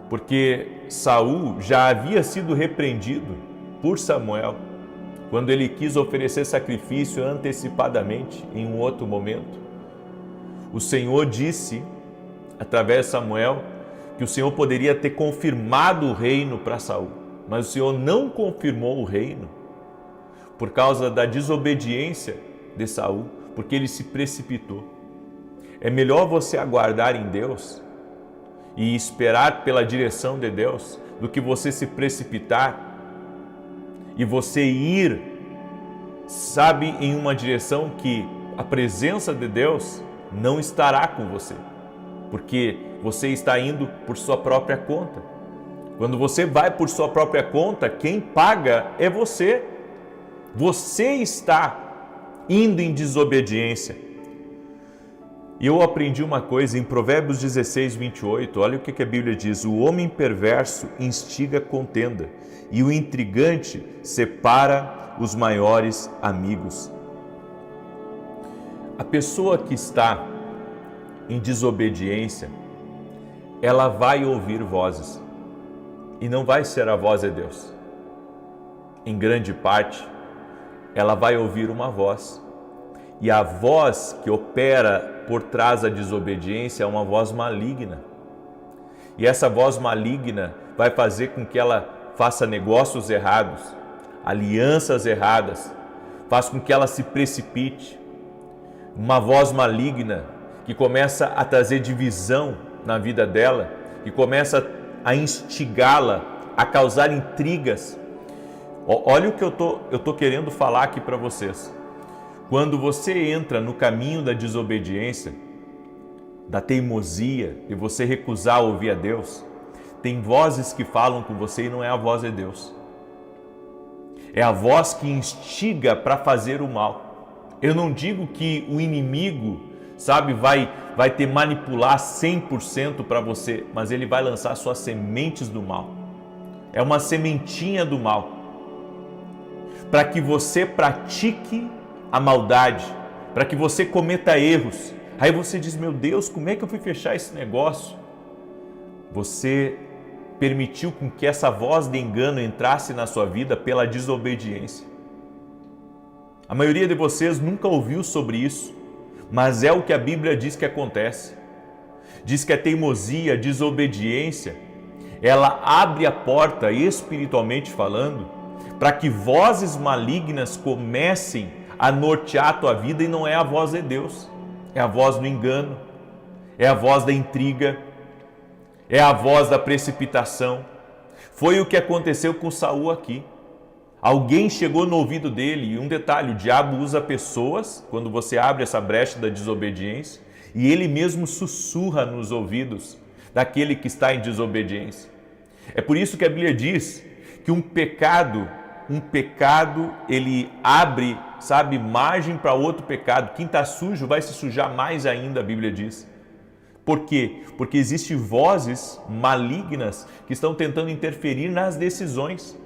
Porque Saul já havia sido repreendido por Samuel quando ele quis oferecer sacrifício antecipadamente em um outro momento. O Senhor disse, através de Samuel, que o Senhor poderia ter confirmado o reino para Saul, mas o Senhor não confirmou o reino por causa da desobediência de Saul, porque ele se precipitou. É melhor você aguardar em Deus e esperar pela direção de Deus do que você se precipitar e você ir, em uma direção que a presença de Deus não estará com você, porque você está indo por sua própria conta. Quando você vai por sua própria conta, quem paga é você. Você está indo em desobediência. E eu aprendi uma coisa em Provérbios 16, 28, olha o que a Bíblia diz: o homem perverso instiga contenda e o intrigante separa os maiores amigos. A pessoa que está em desobediência, ela vai ouvir vozes e não vai ser a voz de Deus. Em grande parte, ela vai ouvir uma voz, e a voz que opera por trás da desobediência é uma voz maligna. E essa voz maligna vai fazer com que ela faça negócios errados, alianças erradas, faz com que ela se precipite. Uma voz maligna que começa a trazer divisão na vida dela, que começa a instigá-la, a causar intrigas. Olha o que eu tô querendo falar aqui para vocês. Quando você entra no caminho da desobediência, da teimosia, e você recusar ouvir a Deus, tem vozes que falam com você e não é a voz de Deus. É a voz que instiga para fazer o mal. Eu não digo que o inimigo, vai te manipular 100% para você, mas ele vai lançar suas sementes do mal. É uma sementinha do mal, para que você pratique a maldade, para que você cometa erros. Aí você diz: meu Deus, como é que eu fui fechar esse negócio? Você permitiu com que essa voz de engano entrasse na sua vida pela desobediência. A maioria de vocês nunca ouviu sobre isso, mas é o que a Bíblia diz que acontece. Diz que a teimosia, a desobediência, ela abre a porta, espiritualmente falando, para que vozes malignas comecem a nortear a tua vida e não é a voz de Deus. É a voz do engano, é a voz da intriga, é a voz da precipitação. Foi o que aconteceu com Saul aqui. Alguém chegou no ouvido dele, e um detalhe, o diabo usa pessoas, quando você abre essa brecha da desobediência, e ele mesmo sussurra nos ouvidos daquele que está em desobediência. É por isso que a Bíblia diz que um pecado ele abre, margem para outro pecado. Quem está sujo vai se sujar mais ainda, a Bíblia diz. Por quê? Porque existem vozes malignas que estão tentando interferir nas decisões.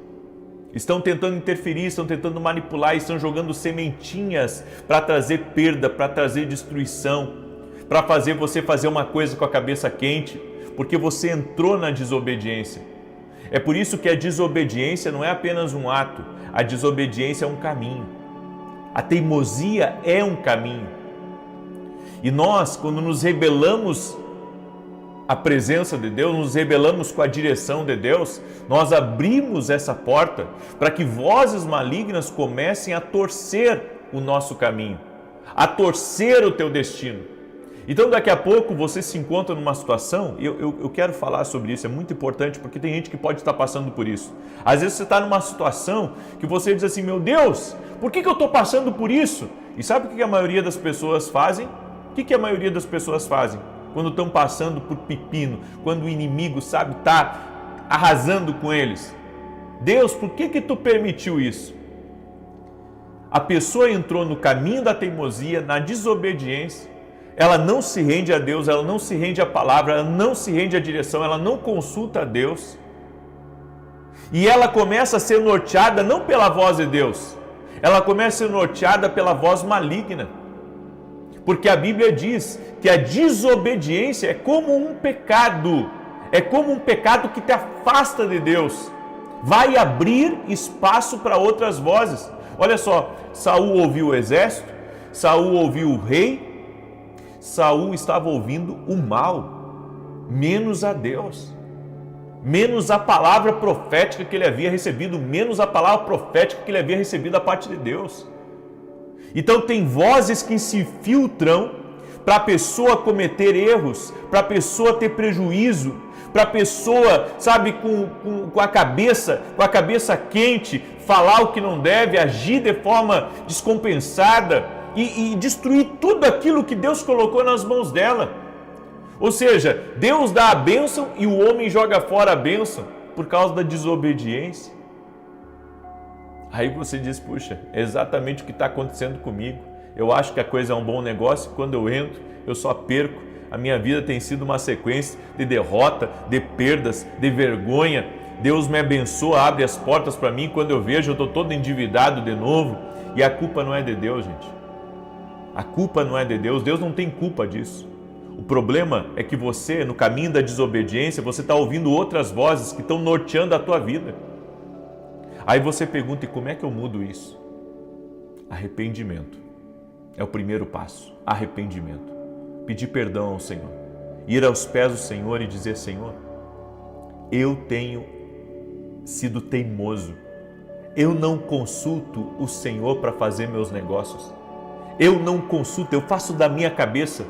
Estão tentando interferir, estão tentando manipular, estão jogando sementinhas para trazer perda, para trazer destruição, para fazer você fazer uma coisa com a cabeça quente, porque você entrou na desobediência. É por isso que a desobediência não é apenas um ato, a desobediência é um caminho. A teimosia é um caminho. E nós, quando nos rebelamos à presença de Deus, nos rebelamos com a direção de Deus, nós abrimos essa porta para que vozes malignas comecem a torcer o nosso caminho, a torcer o teu destino. Então daqui a pouco você se encontra numa situação, eu quero falar sobre isso, é muito importante porque tem gente que pode estar passando por isso. Às vezes você está numa situação que você diz assim, meu Deus, por que eu estou passando por isso? E sabe o que a maioria das pessoas fazem? O que a maioria das pessoas fazem quando estão passando por pepino, quando o inimigo, está arrasando com eles? Deus, por que tu permitiu isso? A pessoa entrou no caminho da teimosia, na desobediência, ela não se rende a Deus, ela não se rende à palavra, ela não se rende à direção, ela não consulta a Deus. E ela começa a ser norteada não pela voz de Deus, ela começa a ser norteada pela voz maligna. Porque a Bíblia diz que a desobediência é como um pecado que te afasta de Deus. Vai abrir espaço para outras vozes. Olha só, Saul ouviu o exército, Saul ouviu o rei, Saul estava ouvindo o mal, menos a Deus, menos a palavra profética que ele havia recebido, menos a palavra profética que ele havia recebido da parte de Deus. Então tem vozes que se filtram para a pessoa cometer erros, para a pessoa ter prejuízo, para a pessoa, com a cabeça quente, falar o que não deve, agir de forma descompensada e destruir tudo aquilo que Deus colocou nas mãos dela. Ou seja, Deus dá a bênção e o homem joga fora a bênção por causa da desobediência. Aí você diz, puxa, é exatamente o que está acontecendo comigo. Eu acho que a coisa é um bom negócio, quando eu entro, eu só perco. A minha vida tem sido uma sequência de derrota, de perdas, de vergonha. Deus me abençoa, abre as portas para mim, quando eu vejo eu estou todo endividado de novo. E a culpa não é de Deus, gente. A culpa não é de Deus, Deus não tem culpa disso. O problema é que você, no caminho da desobediência, você está ouvindo outras vozes que estão norteando a tua vida. Aí você pergunta, e como é que eu mudo isso? Arrependimento. É o primeiro passo. Arrependimento. Pedir perdão ao Senhor. Ir aos pés do Senhor e dizer, Senhor, eu tenho sido teimoso. Eu não consulto o Senhor para fazer meus negócios. Eu não consulto, eu faço da minha cabeça.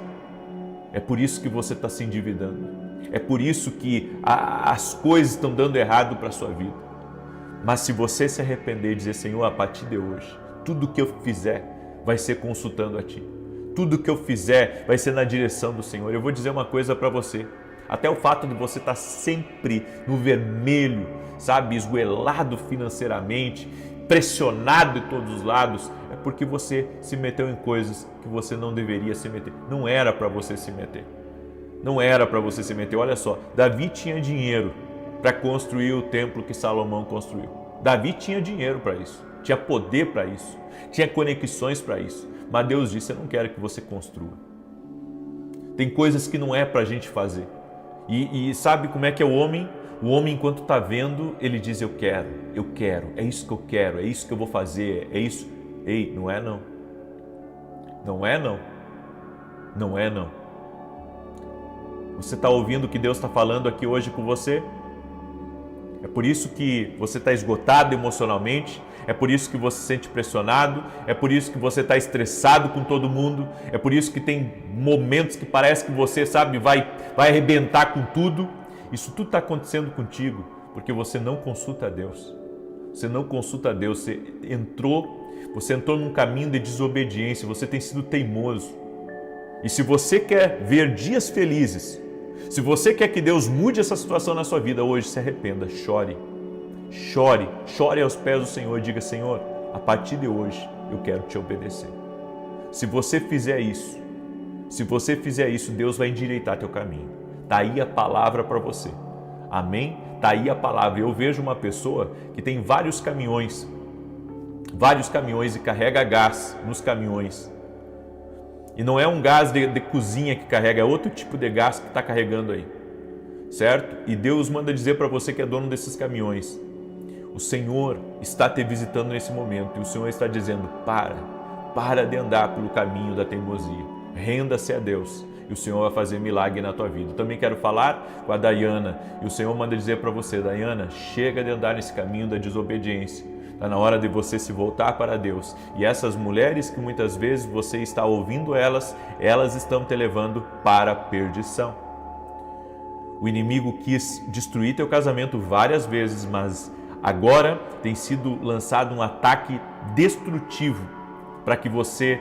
É por isso que você está se endividando. É por isso que as coisas estão dando errado para a sua vida. Mas se você se arrepender e dizer, Senhor, a partir de hoje, tudo que eu fizer vai ser consultando a Ti. Tudo que eu fizer vai ser na direção do Senhor. Eu vou dizer uma coisa para você. Até o fato de você estar sempre no vermelho, esgoelado financeiramente, pressionado de todos os lados, é porque você se meteu em coisas que você não deveria se meter. Não era para você se meter. Não era para você se meter. Olha só, Davi tinha dinheiro para construir o templo que Salomão construiu. Davi tinha dinheiro para isso, tinha poder para isso, tinha conexões para isso. Mas Deus disse, eu não quero que você construa. Tem coisas que não é para a gente fazer. E sabe como é que é o homem? O homem, enquanto está vendo, ele diz, eu quero, é isso que eu quero, é isso que eu vou fazer, é isso. Ei, não é não. Não é não. Não é não. Você está ouvindo o que Deus está falando aqui hoje com você? É por isso que você está esgotado emocionalmente, é por isso que você se sente pressionado, é por isso que você está estressado com todo mundo, é por isso que tem momentos que parece que você, sabe, vai arrebentar com tudo. Isso tudo está acontecendo contigo porque você não consulta a Deus. Você não consulta a Deus, você entrou num caminho de desobediência, você tem sido teimoso. E se você quer ver dias felizes, se você quer que Deus mude essa situação na sua vida, hoje se arrependa, chore. Chore aos pés do Senhor e diga: Senhor, a partir de hoje eu quero te obedecer. Se você fizer isso, Deus vai endireitar teu caminho. Está aí a palavra para você. Amém? Está aí a palavra. Eu vejo uma pessoa que tem vários caminhões e carrega gás nos caminhões. E não é um gás de cozinha que carrega, é outro tipo de gás que está carregando aí, certo? E Deus manda dizer para você que é dono desses caminhões: o Senhor está te visitando nesse momento e o Senhor está dizendo: para de andar pelo caminho da teimosia, renda-se a Deus e o Senhor vai fazer milagre na tua vida. Eu também quero falar com a Dayana e o Senhor manda dizer para você: Dayana, chega de andar nesse caminho da desobediência. Está na hora de você se voltar para Deus. E essas mulheres que muitas vezes você está ouvindo elas estão te levando para a perdição. O inimigo quis destruir teu casamento várias vezes, mas agora tem sido lançado um ataque destrutivo para que você,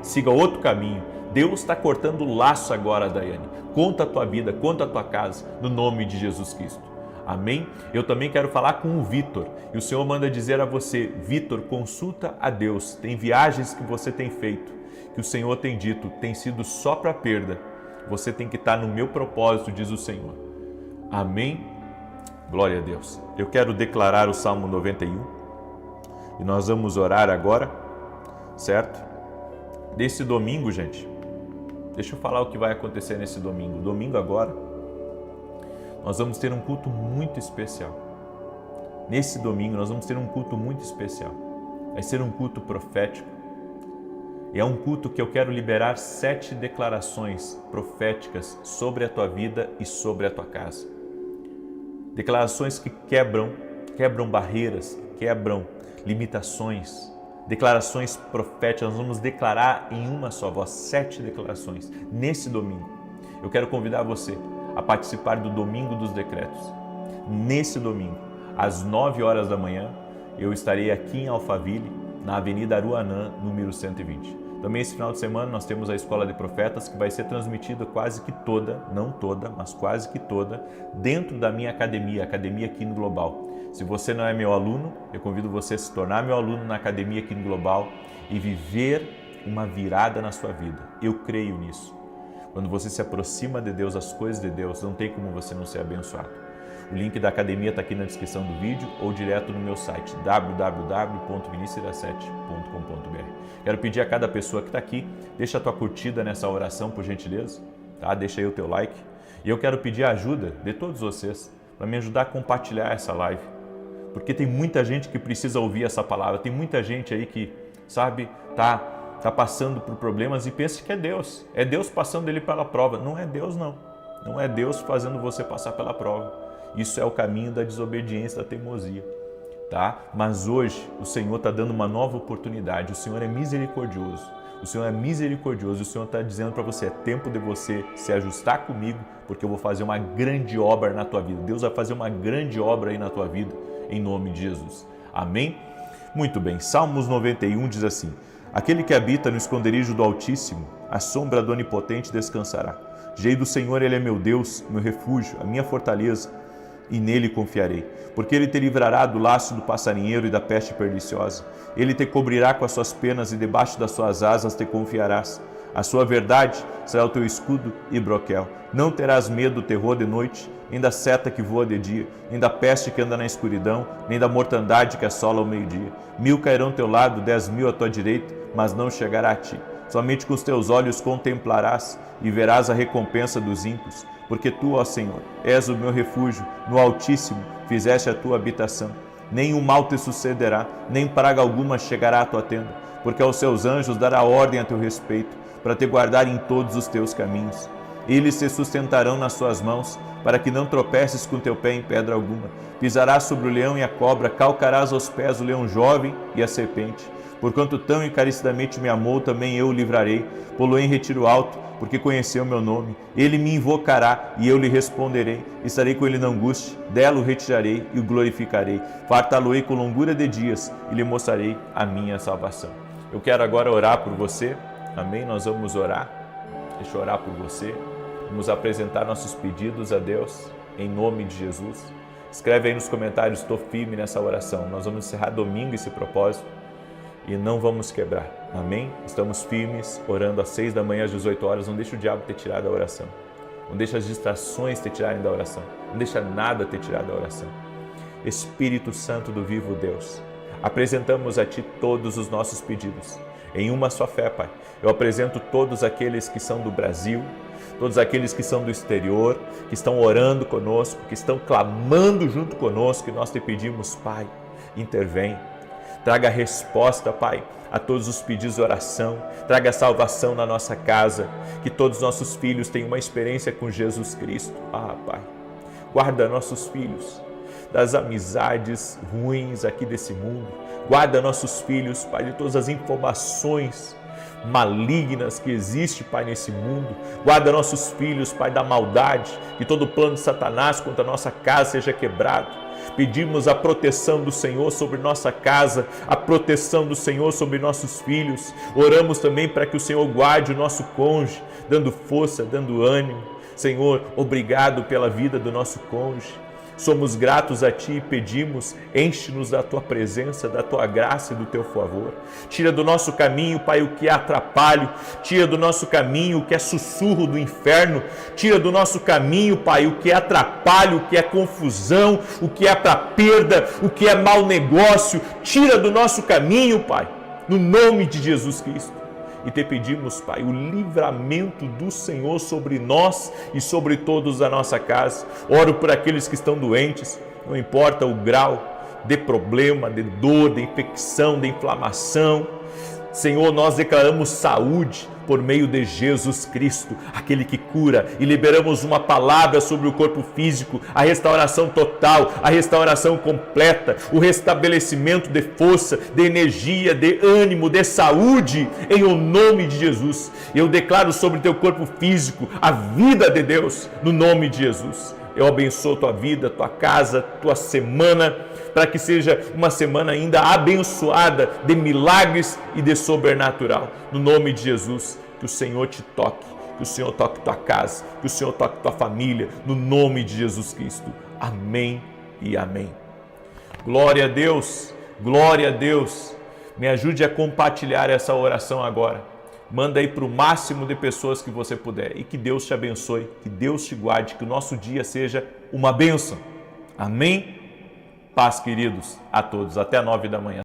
siga outro caminho. Deus está cortando o laço agora, Daiane. Conta a tua vida, conta a tua casa, no nome de Jesus Cristo. Amém? Eu também quero falar com o Vitor. E o Senhor manda dizer a você: Vitor, consulta a Deus. Tem viagens que você tem feito, que o Senhor tem dito, tem sido só para perda. Você tem que estar no meu propósito, diz o Senhor. Amém? Glória a Deus. Eu quero declarar o Salmo 91 e nós vamos orar agora, certo? Desse domingo, gente, deixa eu falar o que vai acontecer nesse domingo. Domingo agora, nós vamos ter um culto muito especial. Nesse domingo nós vamos ter um culto muito especial. Vai ser um culto profético. E é um culto que eu quero liberar 7 declarações proféticas sobre a tua vida e sobre a tua casa. Declarações que quebram barreiras, quebram limitações. Declarações proféticas, nós vamos declarar em uma só voz 7 declarações nesse domingo. Eu quero convidar você a participar do Domingo dos Decretos. Nesse domingo, às 9 horas da manhã, eu estarei aqui em Alphaville, na Avenida Aruanã, número 120. Também esse final de semana nós temos a Escola de Profetas, que vai ser transmitida quase que toda, não toda, mas quase que toda, dentro da minha academia, Academia Quino Global. Se você não é meu aluno, eu convido você a se tornar meu aluno na Academia Quino Global e viver uma virada na sua vida. Eu creio nisso. Quando você se aproxima de Deus, as coisas de Deus, não tem como você não ser abençoado. O link da academia está aqui na descrição do vídeo ou direto no meu site www.vinicius17.com.br. Quero pedir a cada pessoa que está aqui, deixa a tua curtida nessa oração, por gentileza, tá? Deixa aí o teu like. E eu quero pedir a ajuda de todos vocês para me ajudar a compartilhar essa live, porque tem muita gente que precisa ouvir essa palavra, tem muita gente aí que, está passando por problemas e pensa que é Deus passando ele pela prova. Não é Deus, não é Deus fazendo você passar pela prova. Isso é o caminho da desobediência, da teimosia, tá? Mas hoje o Senhor está dando uma nova oportunidade. O Senhor é misericordioso, o Senhor está dizendo para você: é tempo de você se ajustar comigo, porque eu vou fazer uma grande obra na tua vida. Deus vai fazer uma grande obra aí na tua vida, em nome de Jesus. Amém? Muito bem, Salmos 91 diz assim: aquele que habita no esconderijo do Altíssimo, a sombra do Onipotente descansará. Direi do Senhor, Ele é meu Deus, meu refúgio, a minha fortaleza, e nele confiarei. Porque Ele te livrará do laço do passarinheiro e da peste perniciosa. Ele te cobrirá com as suas penas e debaixo das suas asas te confiarás. A sua verdade será o teu escudo e broquel. Não terás medo do terror de noite, nem da seta que voa de dia, nem da peste que anda na escuridão, nem da mortandade que assola ao meio-dia. 1000 cairão ao teu lado, 10.000 à tua direita, mas não chegará a ti. Somente com os teus olhos contemplarás e verás a recompensa dos ímpios. Porque tu, ó Senhor, és o meu refúgio, no Altíssimo fizeste a tua habitação. Nem o mal te sucederá, nem praga alguma chegará à tua tenda, porque aos seus anjos dará ordem a teu respeito, para te guardar em todos os teus caminhos. eles se sustentarão nas suas mãos, para que não tropeces com teu pé em pedra alguma. Pisarás sobre o leão e a cobra, calcarás aos pés o leão jovem e a serpente. Porquanto tão encarecidamente me amou, também eu o livrarei, pô-lo em retiro alto, porque conheceu o meu nome. Ele me invocará e eu lhe responderei. Estarei com ele na angústia, dela o retirarei e o glorificarei. Fartá-lo-ei com longura de dias e lhe mostrarei a minha salvação. Eu quero agora orar por você. Amém? Nós vamos orar. Deixa eu orar por você. Vamos apresentar nossos pedidos a Deus, em nome de Jesus. Escreve aí nos comentários, estou firme nessa oração. Nós vamos encerrar domingo esse propósito e não vamos quebrar. Amém? Estamos firmes, orando às 6 da manhã, às 18 horas. Não deixa o diabo ter tirado a oração. Não deixa as distrações ter tirarem da oração. Não deixa nada ter tirado da oração. Espírito Santo do vivo Deus, apresentamos a Ti todos os nossos pedidos. Em uma só fé, Pai. Eu apresento todos aqueles que são do Brasil, todos aqueles que são do exterior, que estão orando conosco, que estão clamando junto conosco, e nós te pedimos, Pai, intervém. Traga resposta, Pai, a todos os pedidos de oração. Traga salvação na nossa casa. Que todos os nossos filhos tenham uma experiência com Jesus Cristo. Pai, guarda nossos filhos das amizades ruins aqui desse mundo. Guarda nossos filhos, Pai, de todas as informações malignas que existe, Pai, nesse mundo. Guarda nossos filhos, Pai, da maldade. Que todo plano de Satanás contra a nossa casa seja quebrado. Pedimos a proteção do Senhor sobre nossa casa, a proteção do Senhor sobre nossos filhos. Oramos também para que o Senhor guarde o nosso cônjuge, dando força, dando ânimo. Senhor, obrigado pela vida do nosso cônjuge. Somos gratos a Ti e pedimos, enche-nos da Tua presença, da Tua graça e do Teu favor. Tira do nosso caminho, Pai, o que é atrapalho. Tira do nosso caminho o que é sussurro do inferno. Tira do nosso caminho, Pai, o que é atrapalho, o que é confusão, o que é para perda, o que é mau negócio. Tira do nosso caminho, Pai, no nome de Jesus Cristo. E te pedimos, Pai, o livramento do Senhor sobre nós e sobre todos da nossa casa. Oro por aqueles que estão doentes, não importa o grau de problema, de dor, de infecção, de inflamação. Senhor, nós declaramos saúde por meio de Jesus Cristo, aquele que cura, e liberamos uma palavra sobre o corpo físico, a restauração total, a restauração completa, o restabelecimento de força, de energia, de ânimo, de saúde, em o nome de Jesus. Eu declaro sobre o teu corpo físico a vida de Deus, no nome de Jesus. Eu abençoo tua vida, tua casa, tua semana, para que seja uma semana ainda abençoada de milagres e de sobrenatural. No nome de Jesus, que o Senhor te toque, que o Senhor toque tua casa, que o Senhor toque tua família, no nome de Jesus Cristo. Amém e amém. Glória a Deus, glória a Deus. Me ajude a compartilhar essa oração agora. Manda aí para o máximo de pessoas que você puder. E que Deus te abençoe, que Deus te guarde, que o nosso dia seja uma bênção. Amém? Paz, queridos, a todos. Até 9 da manhã.